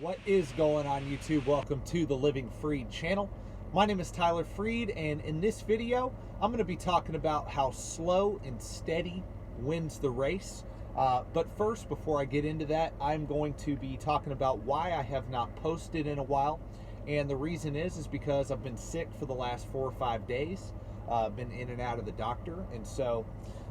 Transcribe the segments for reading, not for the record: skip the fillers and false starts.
What is going on, YouTube? Welcome to the Living Freed channel. My name is Tyler Freed, and in this video, I'm going to be talking about how slow and steady wins the race. But first, before I get into that, I'm going to be talking about why I have not posted in a while. And the reason is because I've been sick for the last 4 or 5 days. Been in and out of the doctor, and so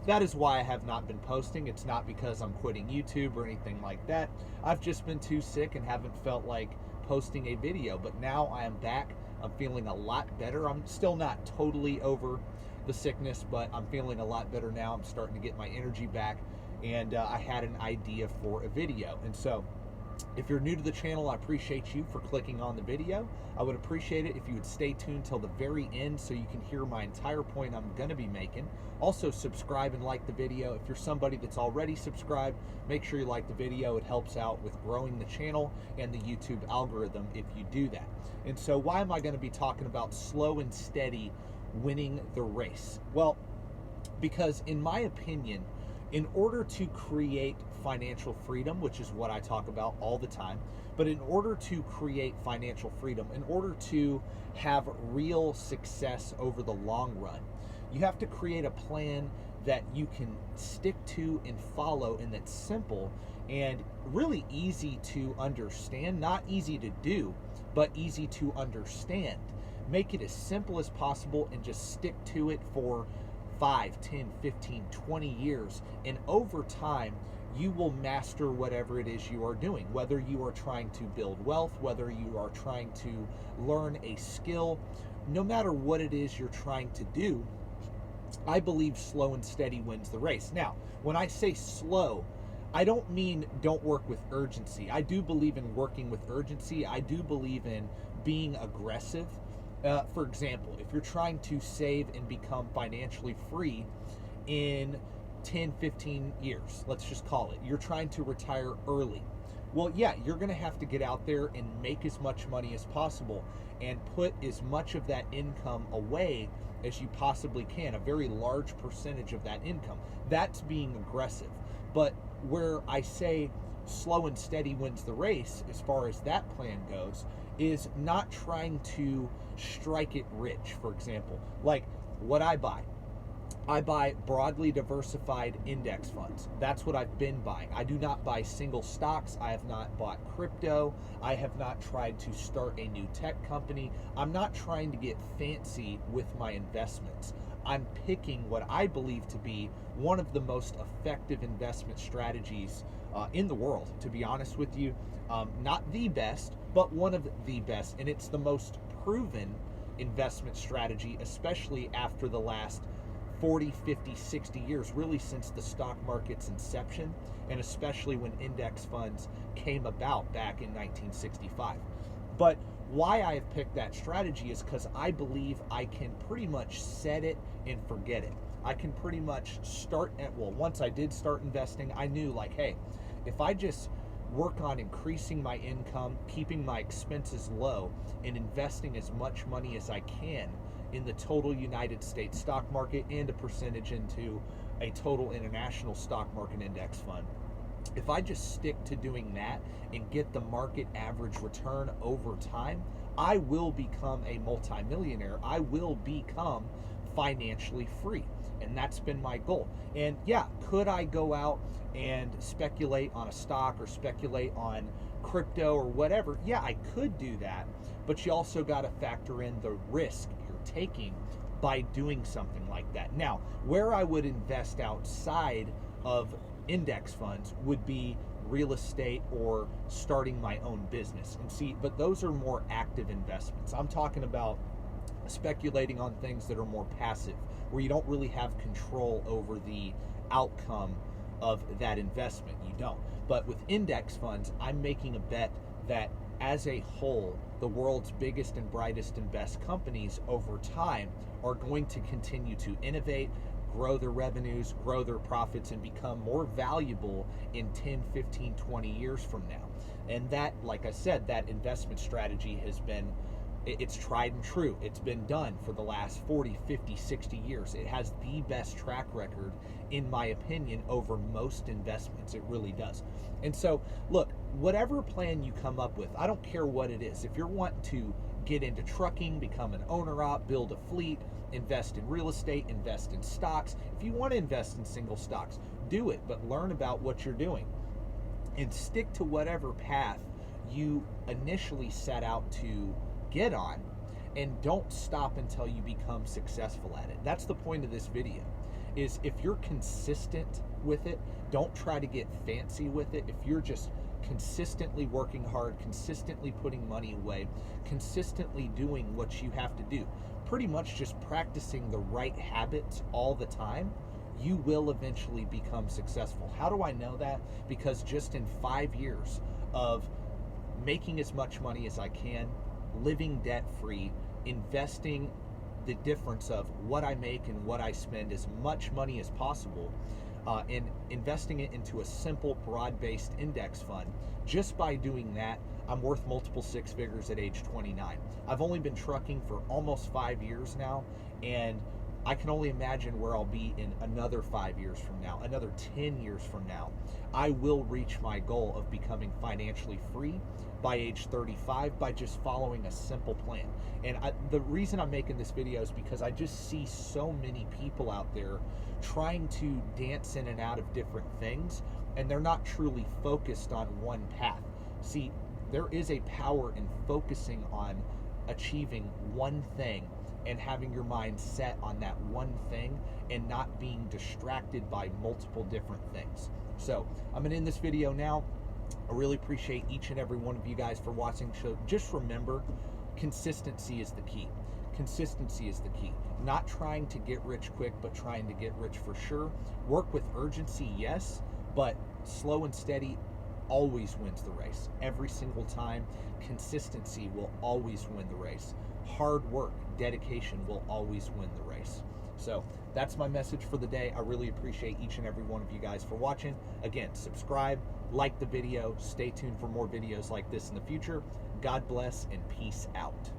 that is why I have not been posting. It's not because I'm quitting YouTube or anything like that. I've just been too sick and haven't felt like posting a video, but now I am back. I'm feeling a lot better. I'm still not totally over the sickness, but I'm feeling a lot better now. I'm starting to get my energy back, and I had an idea for a video. And so if you're new to the channel, I appreciate you for clicking on the video. I would appreciate it if you would stay tuned till the very end so you can hear my entire point I'm going to be making. Also, subscribe and like the video. If you're somebody that's already subscribed, make sure you like the video. It helps out with growing the channel and the YouTube algorithm if you do that. And so why am I going to be talking about slow and steady winning the race? Well, because in my opinion, in order to create financial freedom, which is what I talk about all the time, but in order to create financial freedom, in order to have real success over the long run, you have to create a plan that you can stick to and follow, and that's simple and really easy to understand. Not easy to do, but easy to understand. Make it as simple as possible and just stick to it for 5, 10, 15, 20 years, and over time you will master whatever it is you are doing. Whether you are trying to build wealth, whether you are trying to learn a skill, no matter what it is you're trying to do, I believe slow and steady wins the race. Now, when I say slow, I don't mean don't work with urgency. I do believe in working with urgency. I do believe in being aggressive. For example, if you're trying to save and become financially free in 10, 15 years, let's just call it, you're trying to retire early. Well, yeah, you're going to have to get out there and make as much money as possible and put as much of that income away as you possibly can, a very large percentage of that income. That's being aggressive. But where I say slow and steady wins the race, as far as that plan goes, is not trying to strike it rich. For example, like what I buy broadly diversified index funds. That's what I've been buying. I do not buy single stocks. I have not bought crypto. I have not tried to start a new tech company. I'm not trying to get fancy with my investments. I'm picking what I believe to be one of the most effective investment strategies in the world, to be honest with you. Not the best, but one of the best, and it's the most proven investment strategy, especially after the last 40, 50, 60 years, really since the stock market's inception, and especially when index funds came about back in 1965. But why I have picked that strategy is because I believe I can pretty much set it and forget it. I can pretty much start at, well, once I did start investing, I knew like, hey, if I just work on increasing my income, keeping my expenses low, and investing as much money as I can in the total United States stock market and a percentage into a total international stock market index fund, if I just stick to doing that and get the market average return over time, I will become a multimillionaire. I will become financially free. And that's been my goal. And yeah, could I go out and speculate on a stock or speculate on crypto or whatever? Yeah, I could do that. But you also got to factor in the risk you're taking by doing something like that. Now, where I would invest outside of index funds would be real estate or starting my own business. And see, but those are more active investments. I'm talking about speculating on things that are more passive, where you don't really have control over the outcome of that investment. You don't. But with index funds, I'm making a bet that as a whole, the world's biggest and brightest and best companies over time are going to continue to innovate, grow their revenues, grow their profits, and become more valuable in 10, 15, 20 years from now. And that, like I said, that investment strategy has been, it's tried and true. It's been done for the last 40, 50, 60 years. It has the best track record, in my opinion, over most investments. It really does. And so, look, whatever plan you come up with, I don't care what it is. If you're wanting to get into trucking, become an owner-op, build a fleet, invest in real estate, invest in stocks. If you want to invest in single stocks, do it, but learn about what you're doing and stick to whatever path you initially set out to get on, and don't stop until you become successful at it. That's the point of this video, is if you're consistent with it, don't try to get fancy with it. If you're just consistently working hard, consistently putting money away, consistently doing what you have to do, pretty much just practicing the right habits all the time, you will eventually become successful. How do I know that? Because just in 5 years of making as much money as I can, living debt-free, investing the difference of what I make and what I spend, as much money as possible, and investing it into a simple, broad-based index fund. Just by doing that, I'm worth multiple six figures at age 29. I've only been trucking for almost 5 years now, and I can only imagine where I'll be in another 5 years from now, another 10 years from now. I will reach my goal of becoming financially free by age 35 by just following a simple plan. And the reason I'm making this video is because I just see so many people out there trying to dance in and out of different things, and they're not truly focused on one path. See, there is a power in focusing on achieving one thing and having your mind set on that one thing and not being distracted by multiple different things. So I'm gonna end this video now. I really appreciate each and every one of you guys for watching. So just remember, consistency is the key. Consistency is the key. Not trying to get rich quick, but trying to get rich for sure. Work with urgency, yes, but slow and steady always wins the race. Every single time, consistency will always win the race. Hard work, dedication will always win the race. So that's my message for the day. I really appreciate each and every one of you guys for watching. Again, subscribe, like the video, stay tuned for more videos like this in the future. God bless and peace out.